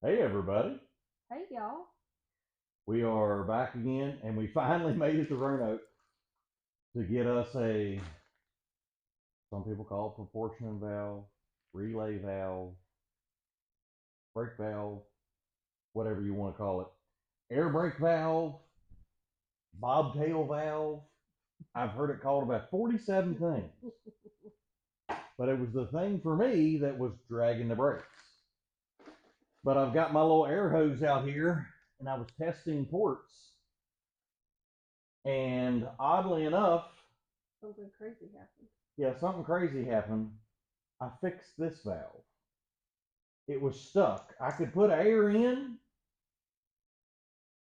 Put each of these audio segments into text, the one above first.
Hey everybody, Hey y'all. we are back again and we finally made it to Roanoke to get us some people call it proportion valve, relay valve, brake valve, whatever you want to call it, air brake valve, bobtail valve. I've heard it called about 47 things, but it was the thing for me that was dragging the brakes. But I've got my little air hose out here and I was testing ports, and oddly enough, Something crazy happened. yeah, something crazy happened. I fixed this valve. It was stuck. I could put air in.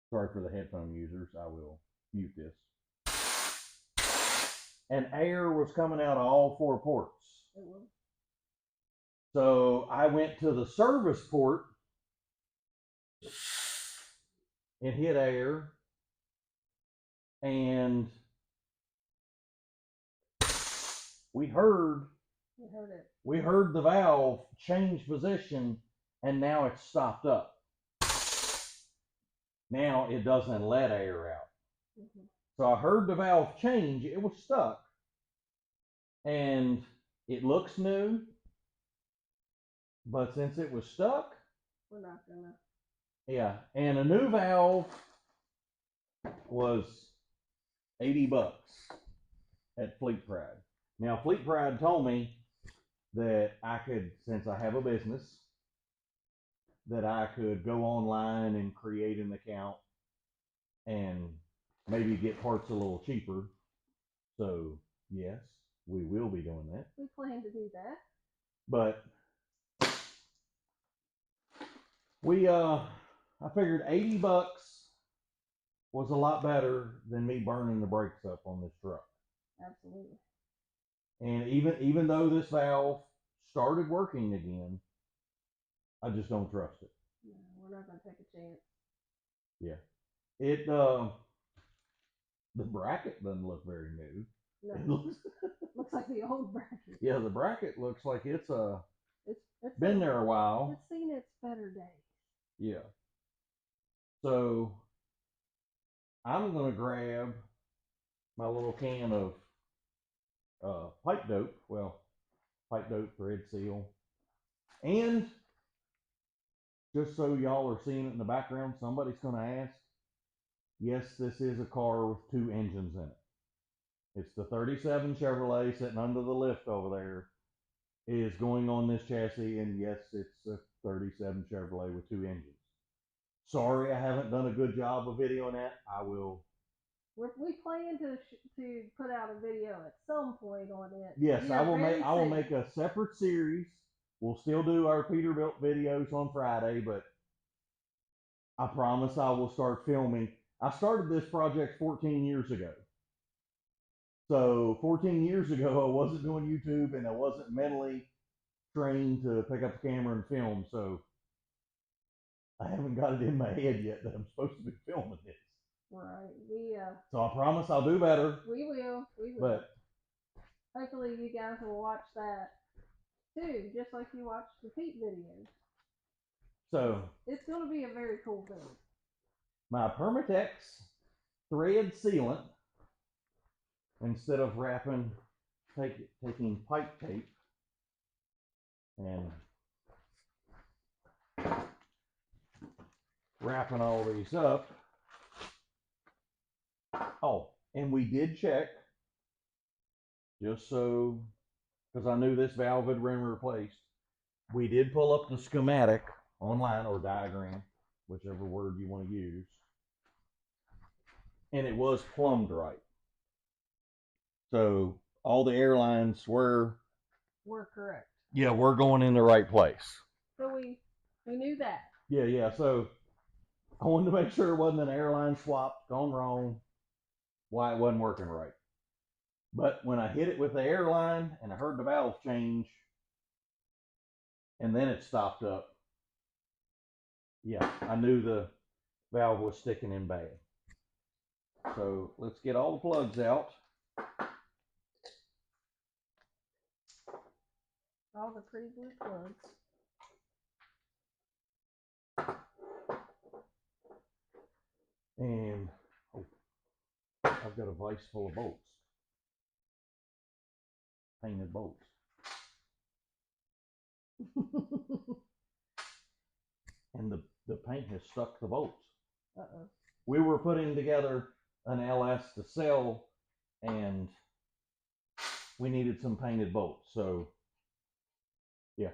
Sorry for the headphone users. I will mute this. And air was coming out of all four ports. It was. So I went to the service port and hit air, and we heard You heard it. we heard the valve change position, and now it's stopped up. Now it doesn't let air out. Mm-hmm. So I heard the valve change. It was stuck. And it looks new, but since it was stuck, We're not gonna. yeah. And a new valve was $80 at Fleet Pride. Now, Fleet Pride told me that I could, since I have a business, that I could go online and create an account and maybe get parts a little cheaper. So, yes, we will be doing that. We plan to do that. But I figured $80 was a lot better than me burning the brakes up on this truck. Absolutely. And even though this valve started working again, I just don't trust it. No, we're not gonna take a chance. Yeah. It the bracket doesn't look very new. No. It looks Looks like the old bracket. Yeah, the bracket looks like it's It's been there a while. It's seen its better days. Yeah. So I'm gonna grab my little can of pipe dope. Well, pipe dope, thread seal, and just so y'all are seeing it in the background, somebody's going to ask. Yes, this is a car with two engines in it. It's the 37 Chevrolet sitting under the lift over there is going on this chassis, and yes, it's a 37 Chevrolet with two engines. Sorry, I haven't done a good job of videoing that. I will. We plan to put out a video at some point on it. Yes, I will make. I will make a separate series. We'll still do our Peterbilt videos on Friday, but I promise I will start filming. I started this project 14 years ago. So 14 years ago, I wasn't doing YouTube and I wasn't mentally trained to pick up the camera and film. So I haven't got it in my head yet that I'm supposed to be filming this. Right. So I promise I'll do better. We will. We will. But hopefully you guys will watch that too, just like you watch the Pete videos. So it's going to be a very cool thing. My Permatex thread sealant, instead of taking pipe tape and wrapping all these up. Oh, and we did check, just so, because I knew this valve had been replaced. We did pull up the schematic online, or diagram, whichever word you want to use, and it was plumbed right. So all the airlines were correct. Yeah, we're going in the right place. So we knew that. Yeah. So I wanted to make sure it wasn't an airline swap gone wrong, why it wasn't working right. But when I hit it with the airline and I heard the valve change, and then it stopped up, yeah, I knew the valve was sticking in bad. So let's get all the plugs out. All the pretty blue plugs. And oh, I've got a vise full of bolts, painted bolts. And the paint has stuck the bolts. Uh-oh. We were putting together an LS to sell, and we needed some painted bolts. So, yeah.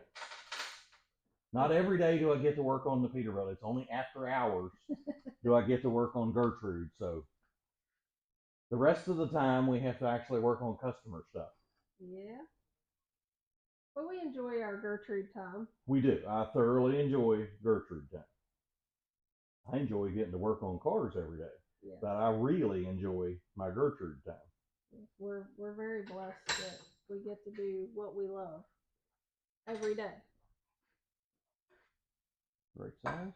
Not every day do I get to work on the Peterbilt. It's only after hours do I get to work on Gertrude. So, the rest of the time we have to actually work on customer stuff. Yeah. But we enjoy our Gertrude time. We do. I thoroughly enjoy Gertrude time. I enjoy getting to work on cars every day. Yes. But I really enjoy my Gertrude time. We're very blessed that we get to do what we love every day. Great size.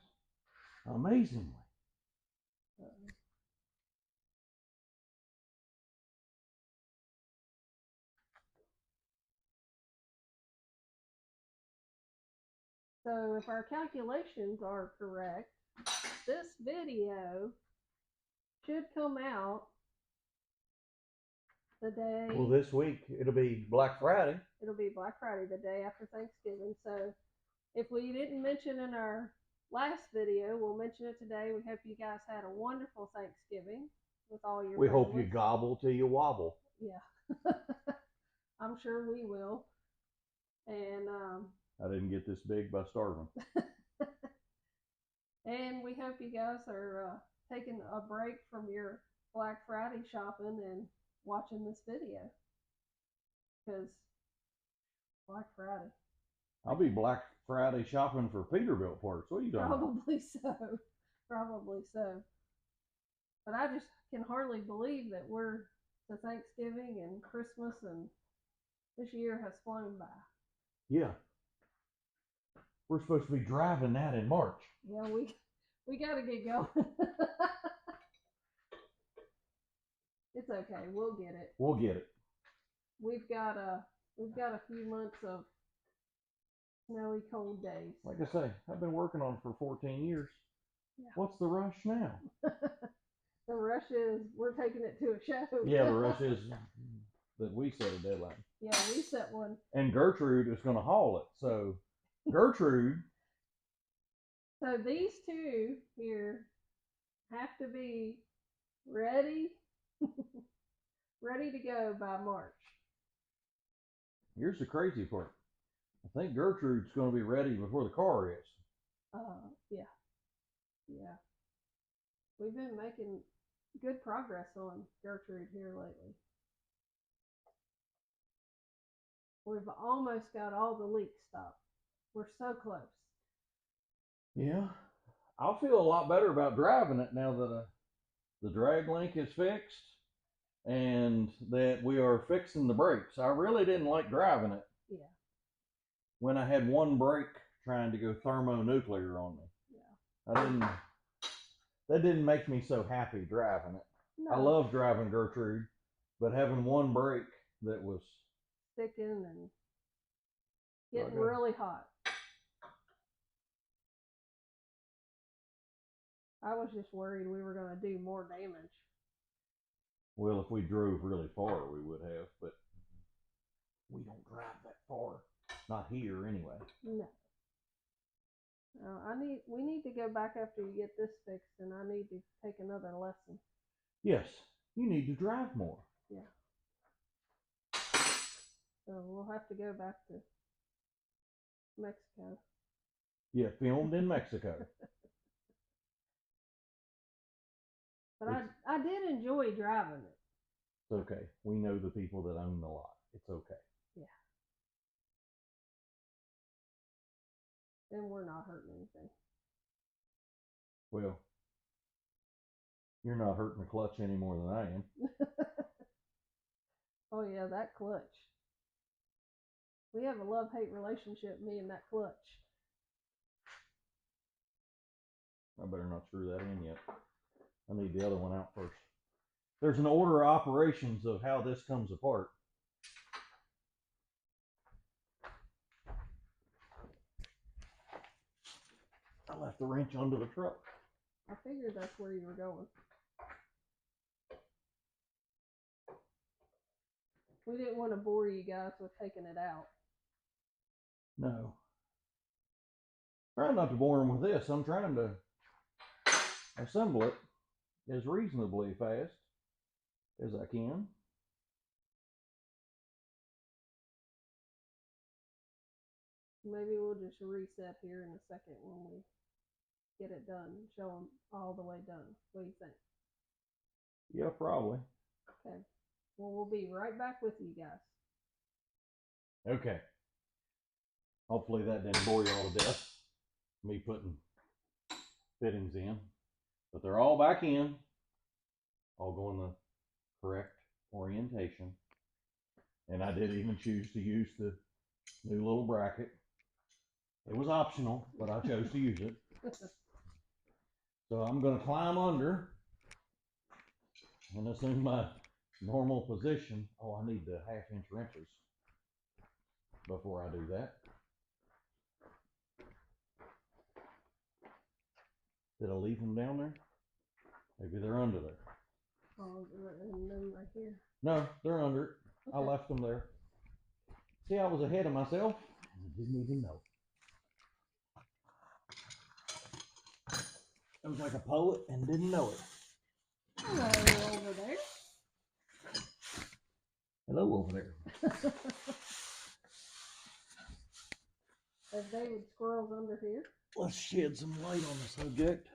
Amazingly. So if our calculations are correct, this video should come out the day. Well, this week it'll be Black Friday. It'll be Black Friday, the day after Thanksgiving. So if we didn't mention in our last video, we'll mention it today. We hope you guys had a wonderful Thanksgiving with all your We families. hope you gobble till you wobble. Yeah. I'm sure we will. And I didn't get this big by starving. and we hope you guys are taking a break from your Black Friday shopping and watching this video. Because Black Friday. I'll be Black Friday shopping for Peterbilt parts. What are you talking about? Probably so. Probably so. But I just can hardly believe that we're to Thanksgiving and Christmas, and this year has flown by. Yeah. We're supposed to be driving that in March. Yeah, we got to get going. It's okay. We'll get it. We'll get it. We've got a few months of snowy, cold days. Like I say, I've been working on it for 14 years. Yeah. What's the rush now? The rush is we're taking it to a show. Yeah, the rush is that we set a deadline. Yeah, we set one. And Gertrude is going to haul it. So, Gertrude. So these two here have to be ready, ready to go by March. Here's the crazy part. I think Gertrude's going to be ready before the car is. Yeah. Yeah. We've been making good progress on Gertrude here lately. We've almost got all the leaks stopped. We're so close. Yeah. I'll feel a lot better about driving it now that the drag link is fixed and that we are fixing the brakes. I really didn't like driving it. Yeah. When I had one brake trying to go thermonuclear on me. Yeah. That didn't make me so happy driving it. No. I love driving Gertrude, but having one brake that was sticking and getting really hot. I was just worried we were going to do more damage. Well, if we drove really far, we would have, but we don't drive that far. Not here, anyway. No. We need to go back after you get this fixed, and I need to take another lesson. Yes, you need to drive more. Yeah. So we'll have to go back to Mexico. Yeah, filmed in Mexico. But I did enjoy driving it. It's okay. We know the people that own the lot. It's okay. Yeah. And we're not hurting anything. Well, you're not hurting the clutch any more than I am. Oh yeah, that clutch. We have a love-hate relationship, me and that clutch. I better not screw that in yet. I need the other one out first. There's an order of operations of how this comes apart. I left the wrench under the truck. I figured that's where you were going. We didn't want to bore you guys with taking it out. No. Trying not to bore them with this. I'm trying to assemble it as reasonably fast as I can. Maybe we'll just reset here in a second when we get it done and show them all the way done. What do you think? Yeah, probably. Okay. Well, we'll be right back with you guys. Okay. Hopefully that didn't bore you all to death. Me putting fittings in. But they're all back in. All going the correct orientation. And I did even choose to use the new little bracket. It was optional, but I chose to use it. So I'm going to climb under and assume my normal position. Oh, I need the 1/2-inch wrenches before I do that. Did I leave them down there? Maybe they're under there. Oh, and then right here. No, they're under it. Okay. I left them there. See, I was ahead of myself and I didn't even know. I was like a poet and didn't know it. Hello over there. Hello over there. There's David squirrels under here. Let's shed some light on the subject.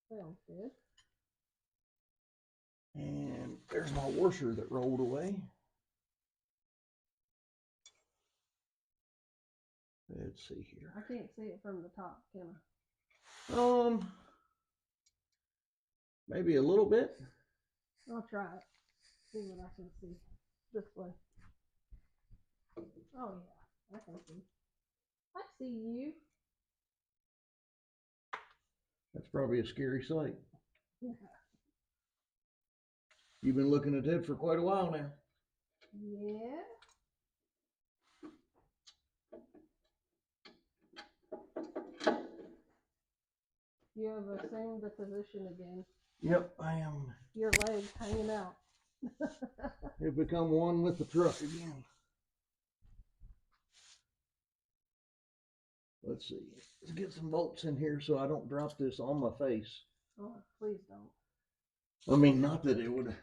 Sounds good. And there's my washer that rolled away. Let's see here. I can't see it from the top, can I? Maybe a little bit. I'll try it. See what I can see. This way. Oh yeah, I can see. I see you. That's probably a scary sight. Yeah. You've been looking at that for quite a while now. Yeah. You have assumed the position again. Yep, I am. Your legs hanging out. Have become one with the truck again. Let's see. Let's get some bolts in here so I don't drop this on my face. Oh, please don't. I mean, not that it would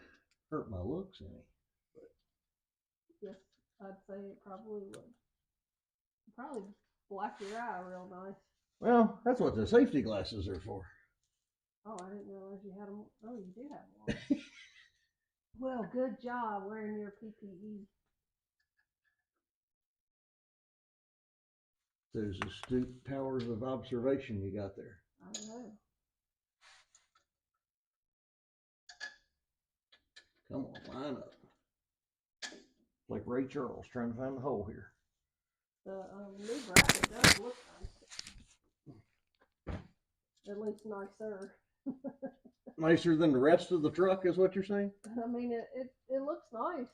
hurt my looks any. But Yes, I'd say it probably would. Probably black your eye real nice. well, that's what the safety glasses are for. Oh, I didn't realize you had them. Oh, you do have them. Well, good job wearing your PPE. Those astute powers of observation you got there. I know. Come on, line up. Like Ray Charles trying to find the hole here. The new bracket does look nice. At least nicer. Nicer than the rest of the truck is what you're saying? I mean, it looks nice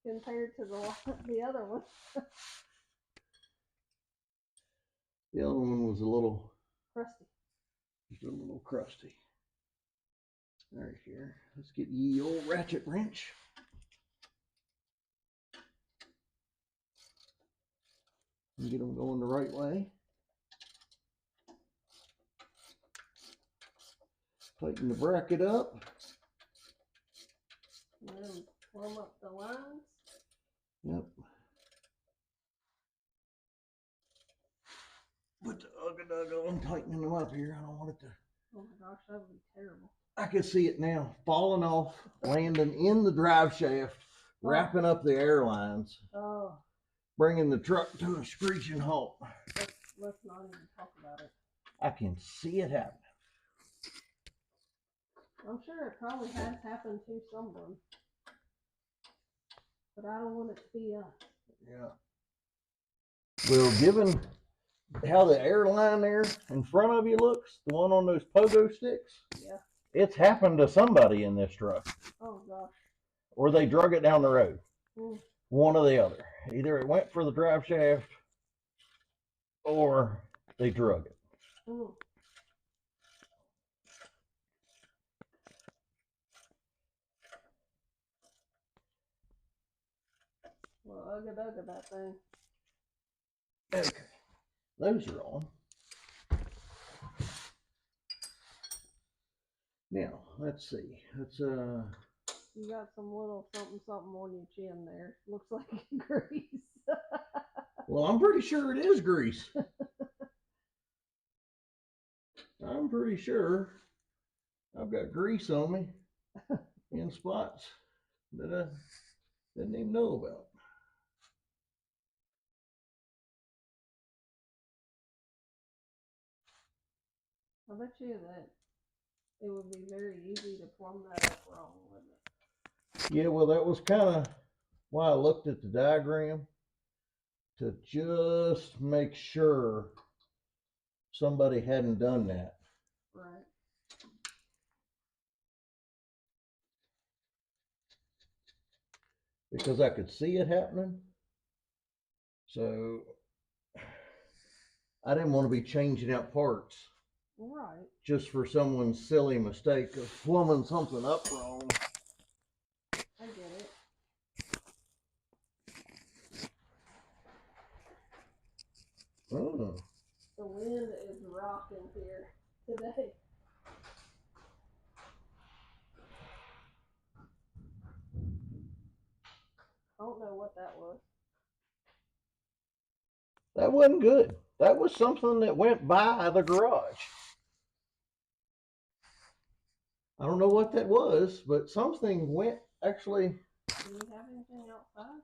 compared to the other one. The other one was a little Crusty. just a little crusty. All right, here. Let's get ye old ratchet wrench. And get them going the right way. Tighten the bracket up. And then plumb up the lines. Yep. Put the ugga on, tightening them up here. I don't want it to. Oh my gosh, that would be terrible. I can see it now, falling off, landing in the drive shaft, wrapping up the airlines, Oh, bringing the truck to a screeching halt. let's not even talk about it. I can see it happen. I'm sure it probably has happened to someone. But I don't want it to be us. Yeah. Well, given how the airline there in front of you looks, the one on those pogo sticks, Yeah. it's happened to somebody in this truck. Oh gosh. Or they drug it down the road. Mm. One or the other. Either it went for the drive shaft or they drug it. Mm. Well, ugga that thing. Okay, those are on. Now, let's see. Let's You got some little something on your chin there. Looks like grease. well, I'm pretty sure it is grease. I'm pretty sure I've got grease on me in spots that I didn't even know about. I bet you that it would be very easy to plumb that up wrong, wouldn't it? Yeah, well, that was kind of why I looked at the diagram to just make sure somebody hadn't done that. Right. Because I could see it happening. So I didn't want to be changing out parts. Right. Just for someone's silly mistake of plumbing something up wrong. I get it. Oh. The wind is rocking here today. I don't know what that was. That wasn't good. That was something that went by the garage. I don't know what that was, but something went actually. Do we have anything outside?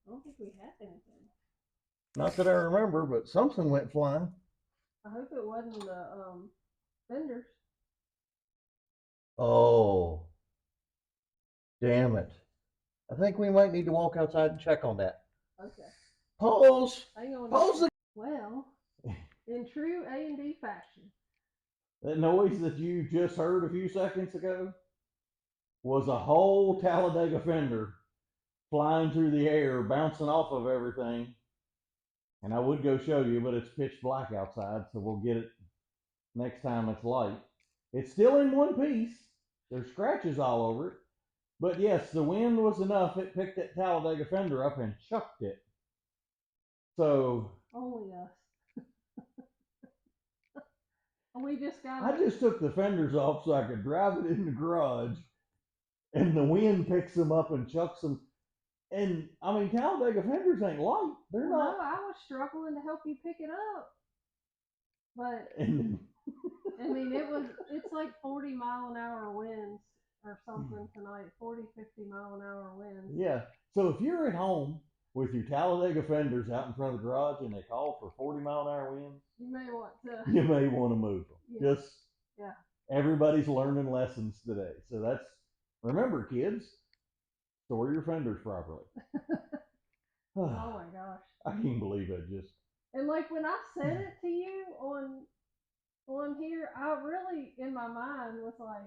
I don't think we had anything. Not that I remember, but something went flying. I hope it wasn't the fenders. Oh, damn it. I think we might need to walk outside and check on that. Okay. Pause. Hang on. Pause. Well, in true A&D fashion. That noise that you just heard a few seconds ago was a whole Talladega fender flying through the air, bouncing off of everything. And I would go show you, but it's pitch black outside, so we'll get it next time it's light. It's still in one piece. There's scratches all over it. But yes, the wind was enough. It picked that Talladega fender up and chucked it. So only us. And we just got. I just took the fenders off so I could drive it in the garage, and the wind picks them up and chucks them. And I mean, Talladega fenders ain't light. They're not. No, I was struggling to help you pick it up, but And I mean, it's like 40-mile-an-hour winds or something tonight. 40, 50 mile an hour winds. yeah. So if you're at home with your Talladega fenders out in front of the garage and they call for 40-mile-an-hour winds, you may want to. You may want to move them. Yeah. Just yeah. Everybody's learning lessons today. So that's, remember, kids, store your fenders properly. Oh my gosh. I can't believe it. Just. And like when I said it to you on here, I really in my mind was like,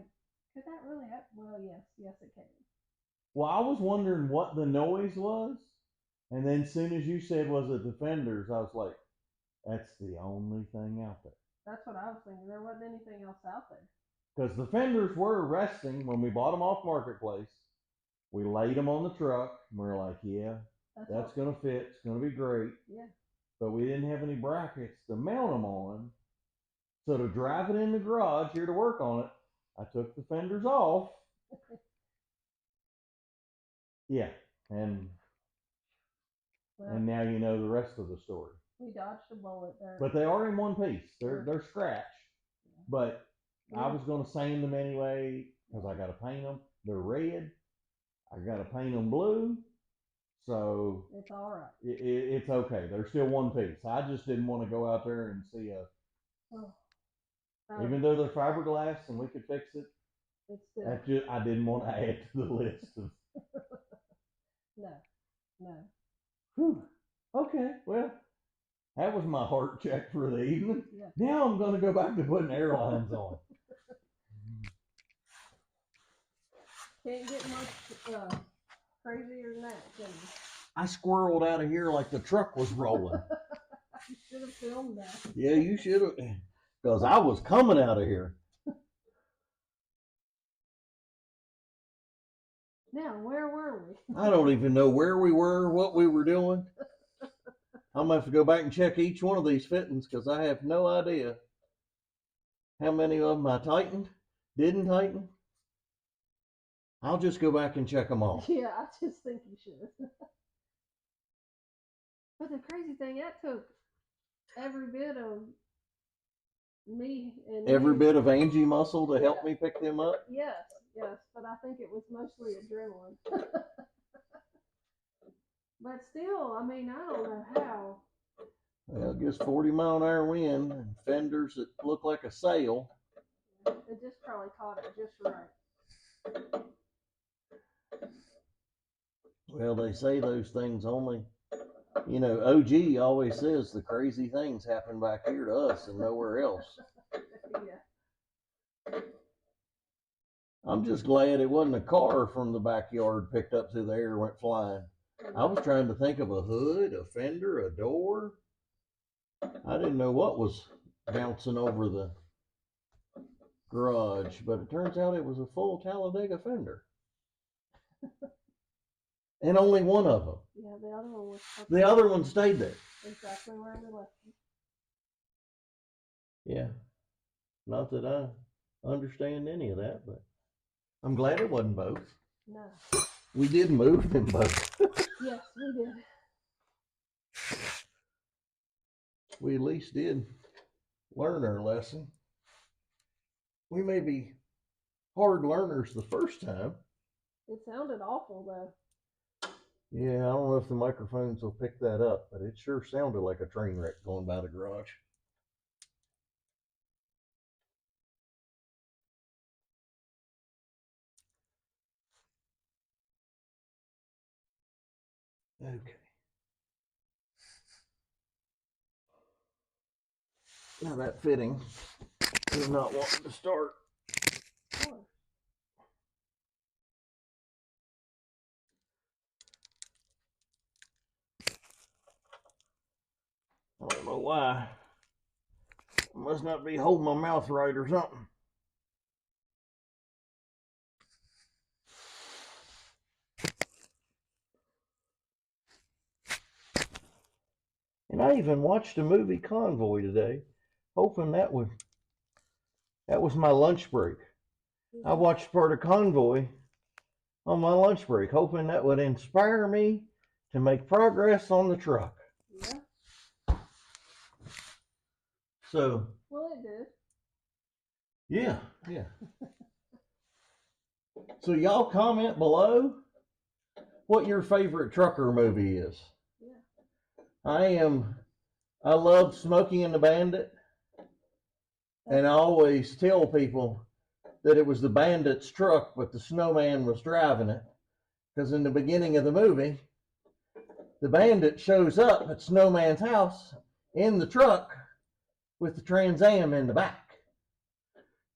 could that really happen? Well, yes, it can. Well, I was wondering what the noise was, and then as soon as you said was it the fenders, I was like, that's the only thing out there. That's what I was thinking. There wasn't anything else out there. Because the fenders were resting when we bought them off Marketplace. We laid them on the truck, and we were like, yeah, that's going to fit. It's going to be great. Yeah. But we didn't have any brackets to mount them on. So to drive it in the garage here to work on it, I took the fenders off. Yeah, and now you know the rest of the story. We dodged a bullet there. But they are in one piece. They're scratched. Yeah. But I was going to sand them anyway because I got to paint them. They're red. I got to paint them blue. So it's all right. It's okay. They're still one piece. I just didn't want to go out there and see a. Even though they're fiberglass and we could fix it, it's still. I didn't want to add to the list of. No. Whew. Okay, well, that was my heart check for the evening. Yeah. Now I'm going to go back to putting airlines on. Can't get much crazier than that, can you? I squirreled out of here like the truck was rolling. You should have filmed that. Yeah, you should have. Because I was coming out of here. Now, where were we? I don't even know where we were, what we were doing. I'm gonna have to go back and check each one of these fittings because I have no idea how many of them I tightened, didn't tighten. I'll just go back and check them all. Yeah, I just think you should. But the crazy thing, that took every bit of me and Every you. bit of Angie muscle to help me pick them up. Yes, yes, but I think it was mostly adrenaline. But still, I mean, I don't know how. Well, it gets 40-mile-an-hour wind and fenders that look like a sail. It just probably caught it just right. Well, they say those things only, OG always says the crazy things happen back here to us and nowhere else. Yeah. I'm just glad it wasn't a car from the backyard picked up through the air and went flying. I was trying to think of a hood, a fender, a door. I didn't know what was bouncing over the garage, but it turns out it was a full Talladega fender. And only one of them. Yeah, the other one was. The other one stayed there. Exactly where we left him. Yeah. Not that I understand any of that, but I'm glad it wasn't both. No. We did move them both. Yes, we did. We at least did learn our lesson. We may be hard learners the first time. It sounded awful though. Yeah, I don't know if the microphones will pick that up, but it sure sounded like a train wreck going by the garage. Okay. Now that fitting is not wanting to start. Sure. I don't know why. I must not be holding my mouth right or something. And I even watched a movie Convoy today, hoping that was my lunch break. I watched part of Convoy on my lunch break, hoping that would inspire me to make progress on the truck. Yeah. So. Well, it did. Yeah. So y'all comment below what your favorite trucker movie is. Yeah. I love Smokey and the Bandit, and I always tell people that it was the bandit's truck, but the snowman was driving it. Because in the beginning of the movie, the bandit shows up at Snowman's house in the truck with the Trans Am in the back.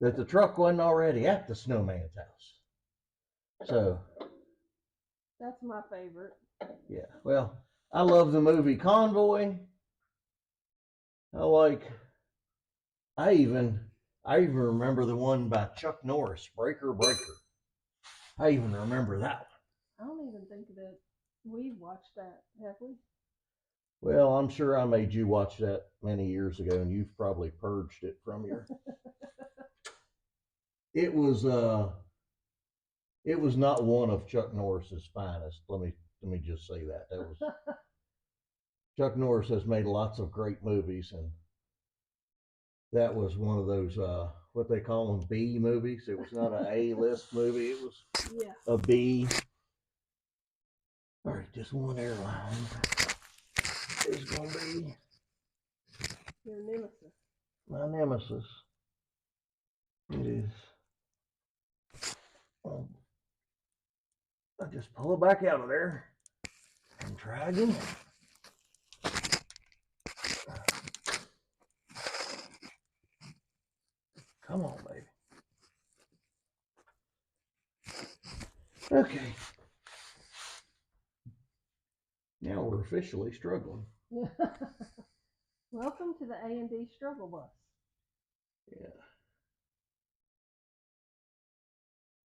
That the truck wasn't already at the Snowman's house. So. That's my favorite. Yeah, well, I love the movie Convoy. I even remember the one by Chuck Norris, Breaker Breaker. I even remember that one. I don't even think that we've watched that, have we? Well, I'm sure I made you watch that many years ago, and you've probably purged it from your. It was not one of Chuck Norris's finest. Let me just say that. That was Chuck Norris has made lots of great movies, and that was one of those what they call them B movies. It was not an A-list movie. It was a B. All right, just one airline is going to be your nemesis. My nemesis. It is. I just pull it back out of there and try again. Come on, baby. Okay. Now we're officially struggling. Welcome to the A&D struggle bus. Yeah.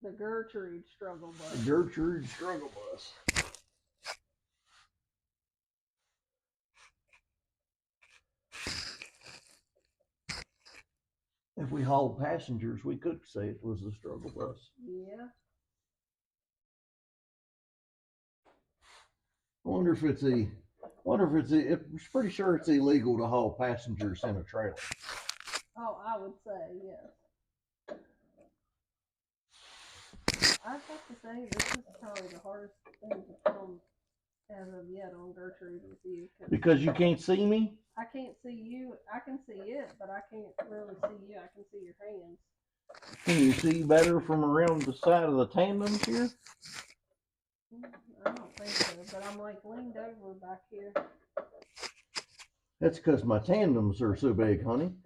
The Gertrude struggle bus. The Gertrude struggle bus. If we hauled passengers, we could say it was a struggle bus. Yeah. I wonder if it's it's pretty sure it's illegal to haul passengers in a trailer. Oh, I would say yes. I have to say this is probably the hardest thing to film as of yet on Gertrude with you. Because you can't see me? I can't see you. I can see it, but I can't really see you. I can see your hands. Can you see better from around the side of the tandems here? I don't think so, but I'm like leaned over back here. That's because my tandems are so big, honey.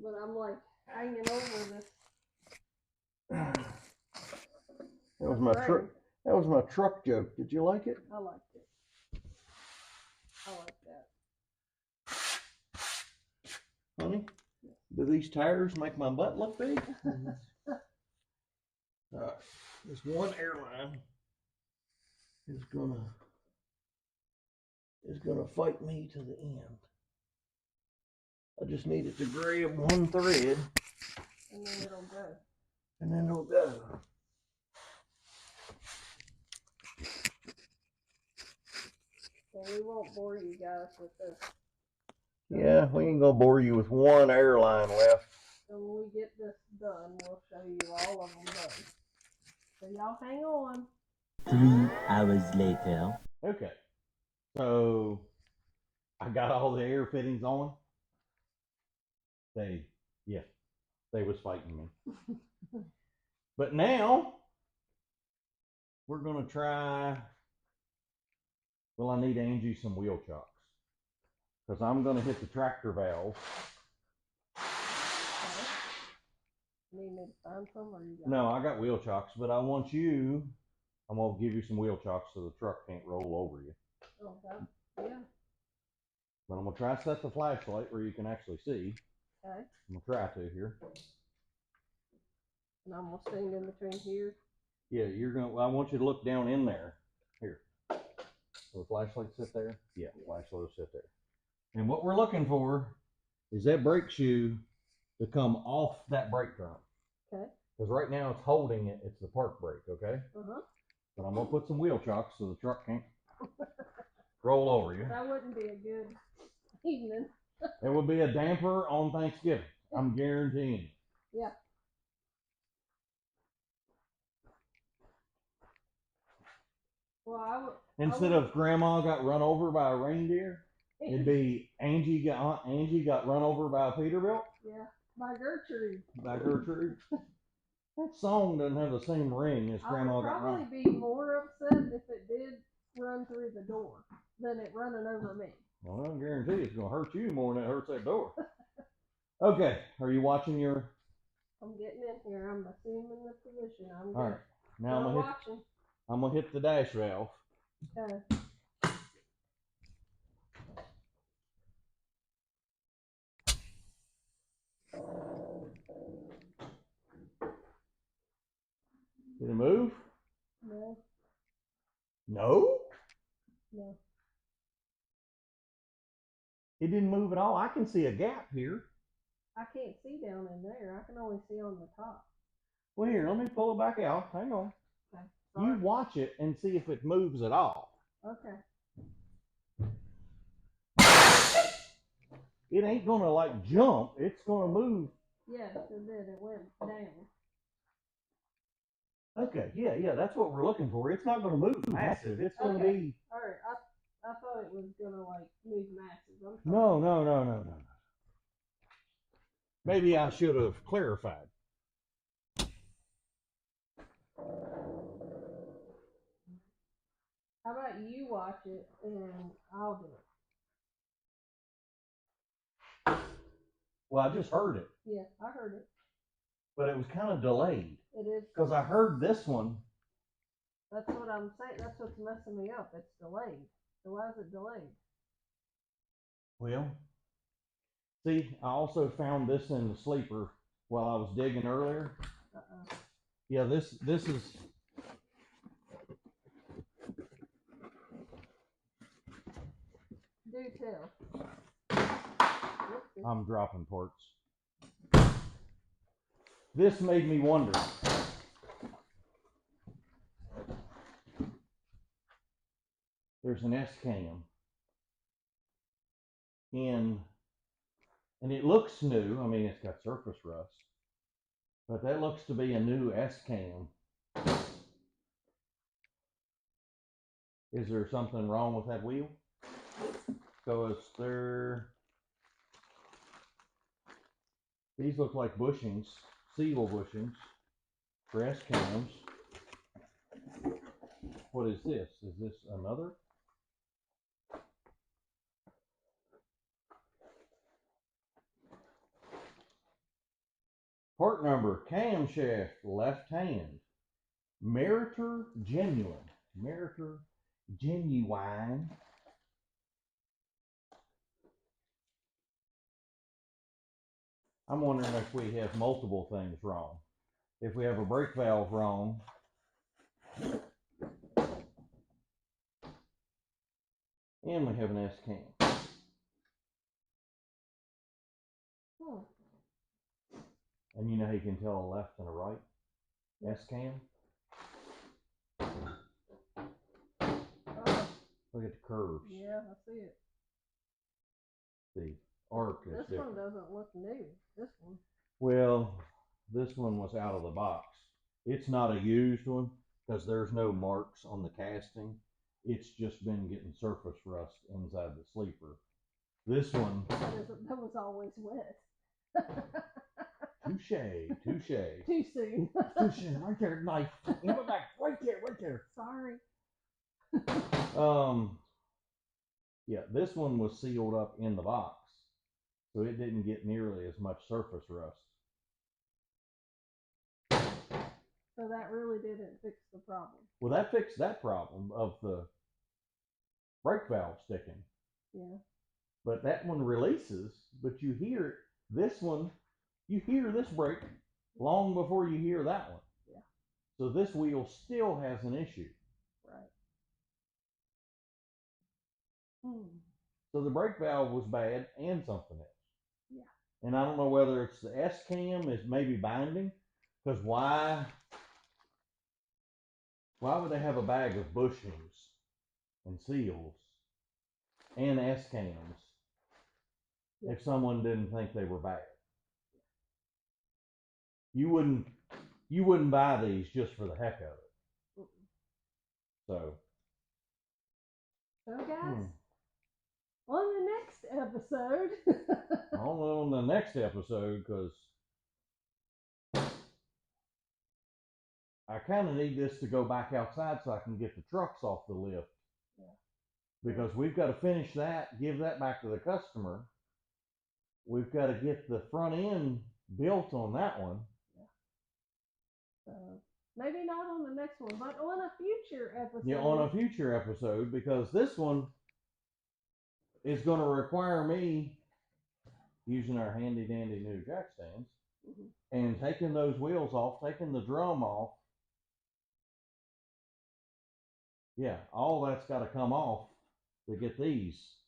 But I'm like hanging over this. That was my truck joke. Did you like it? I liked it. I like that. Honey, do these tires make my butt look big? This one airline is gonna fight me to the end. I just needed to grab one thread. And then it'll go. And then it'll go. So we won't bore you guys with this. Yeah, we ain't gonna bore you with one airline left. So when we get this done, we'll show you all of them done. So y'all hang on. 3 hours later. Okay, so I got all the air fittings on. They was fighting me. But now we're gonna try. Well, I need Angie some wheel chocks because I'm gonna hit the tractor valve. Need me to find some, or you got? No, I got wheel chocks, but I'm gonna give you some wheel chocks so the truck can't roll over you. Oh, that, yeah. But I'm gonna try to set the flashlight where you can actually see. Okay. I'm gonna try to here. And I'm gonna stand in between here. Yeah, I want you to look down in there. Here. Will the flashlight sit there? Yeah, flashlight will sit there. And what we're looking for is that brake shoe to come off that brake drum. Okay. Because right now it's holding it. It's the park brake, okay? Uh-huh. But I'm gonna put some wheel chocks so the truck can't roll over you. That wouldn't be a good evening. It would be a damper on Thanksgiving. I'm guaranteeing you. Yeah. Well, Instead of Grandma got run over by a reindeer, it'd be Angie got run over by a Peterbilt. Yeah, by Gertrude. By Gertrude. That song doesn't have the same ring as Grandma got run. I would probably be more upset if it did run through the door than it running over me. Well, I guarantee it's gonna hurt you more than it hurts that door. Okay, are you watching your? I'm getting in here. I'm assuming the position. I'm All right. Now I'm gonna hit the dash valve. Okay. Did it move? No. No? No. It didn't move at all. I can see a gap here. I can't see down in there. I can only see on the top. Well, here, let me pull it back out. Hang on. Okay. You watch it and see if it moves at all. Okay. It ain't gonna like jump. It's gonna move. Yes, it did. It went down. Okay, yeah, that's what we're looking for. It's not gonna move massive. It's gonna be. All right. I thought it was gonna like move massive. No. Maybe I should have clarified. How about you watch it and I'll do it? Well, I just heard it. Yeah, I heard it. But it was kind of delayed. It is. Because I heard this one. That's what I'm saying. That's what's messing me up. It's delayed. So why is it delayed? Well, See, I also found this in the sleeper while I was digging earlier. Yeah, this is. Do tell. I'm dropping parts. This made me wonder. There's an S-cam in, and it looks new. I mean, it's got surface rust, but that looks to be a new S-cam. Is there something wrong with that wheel? Because these look like bushings, seal bushings for S-cams. What is this? Is this another? Part number, camshaft, left hand. Meritor genuine. Meritor genuine. I'm wondering if we have multiple things wrong. If we have a brake valve wrong. And we have an S-cam. And you know how you can tell a left and a right S-cam? Look at the curves. Yeah, I see it. The arc is This different. one doesn't look new. This one. Well, this one was out of the box. It's not a used one because there's no marks on the casting. It's just been getting surface rust inside the sleeper. This one. That was always wet. Touche, touche. Too soon. Touche, right there, knife. In the back, right there, right there. Sorry. Yeah, this one was sealed up in the box, so it didn't get nearly as much surface rust. So that really didn't fix the problem. Well, that fixed that problem of the brake valve sticking. Yeah. But that one releases, but you hear this one, you hear this brake long before you hear that one. Yeah. So this wheel still has an issue. Right. So the brake valve was bad and something else. Yeah. And I don't know whether it's the S-cam is maybe binding, because why would they have a bag of bushings and seals and S-cams if someone didn't think they were bad? You wouldn't buy these just for the heck of it. So guys, on the next episode. I don't know on the next episode because I kind of need this to go back outside so I can get the trucks off the lift. Yeah. Because we've got to finish that, give that back to the customer. We've got to get the front end built on that one. Yeah. So maybe not on the next one, but on a future episode. Yeah, on a future episode, because this one is going to require me using our handy dandy new jack stands and taking those wheels off, taking the drum off. Yeah, all that's got to come off to get these.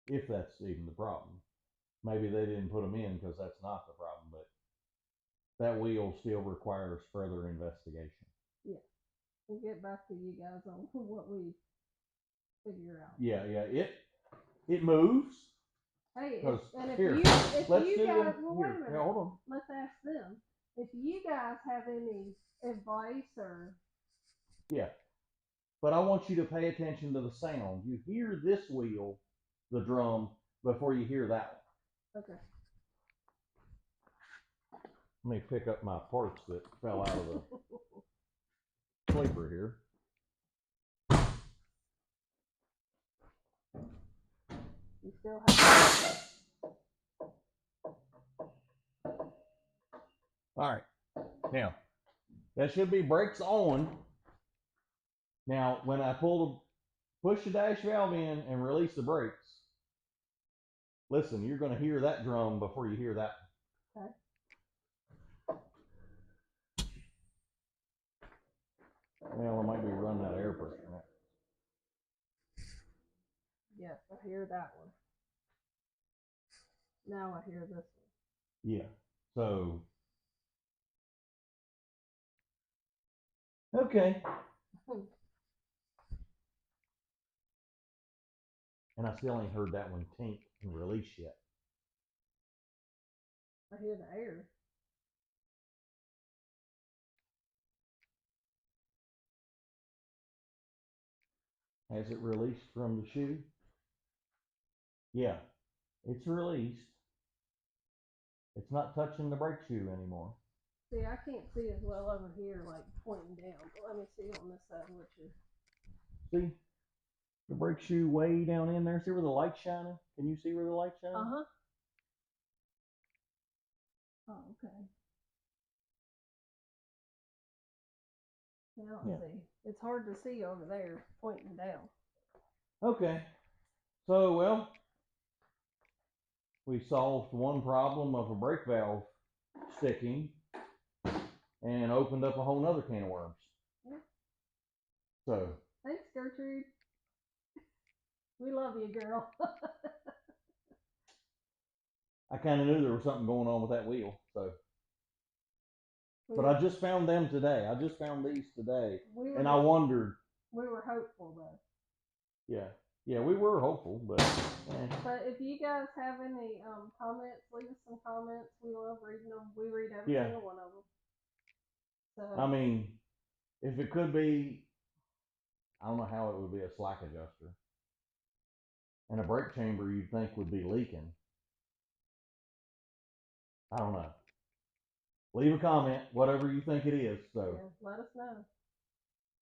If that's even the problem. Maybe they didn't put them in because that's not the problem, but that wheel still requires further investigation. Yeah. We'll get back to you guys on what we figure out. Yeah, it moves. Hey, if here, you guys, well, wait a minute. Here, hold on. Let's ask them if you guys have any advice or. Yeah, but I want you to pay attention to the sound. You hear this wheel, the drum, before you hear that one. Okay. Let me pick up my parts that fell out of the sleeper here. You still have. All right. Now, that should be brakes on. Now, when I pull push the dash valve in and release the brakes. Listen, you're going to hear that drum before you hear that one. Okay. Well, I might be running out of air pressure now. Yes, I hear that one. Now I hear this one. Yeah. So, okay. And I still ain't heard that one tink and release yet. I hear the air. Has it released from the shoe? Yeah, it's released. It's not touching the brake shoe anymore. See, I can't see as well over here, like pointing down. But let me see on this side what you. See the brake shoe way down in there? See where the light's shining? Can you see where the light's shining? Uh-huh. Oh, okay. Now I see. It's hard to see over there, pointing down. Okay. So, well, we solved one problem of a brake valve sticking and opened up a whole nother can of worms. Yeah. So. Thanks, Gertrude. We love you, girl. I kind of knew there was something going on with that wheel, so. But I just found them today. I just found these today, and I wondered. We were hopeful, though. Yeah, we were hopeful, but. But if you guys have any comments, leave us some comments. We love reading them. We read every single one of them. So. I mean, if it could be, I don't know how it would be a slack adjuster, and a brake chamber you'd think would be leaking. I don't know. Leave a comment, whatever you think it is. So. Yeah, let us know.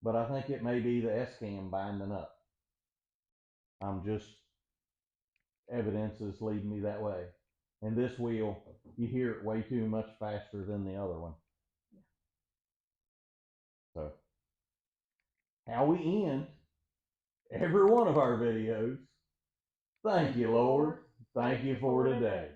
But I think it may be the S-cam binding up. I'm just, evidence is leading me that way. And this wheel, you hear it way too much faster than the other one. Yeah. So, how we end every one of our videos. Thank you, Lord. Thank you for today.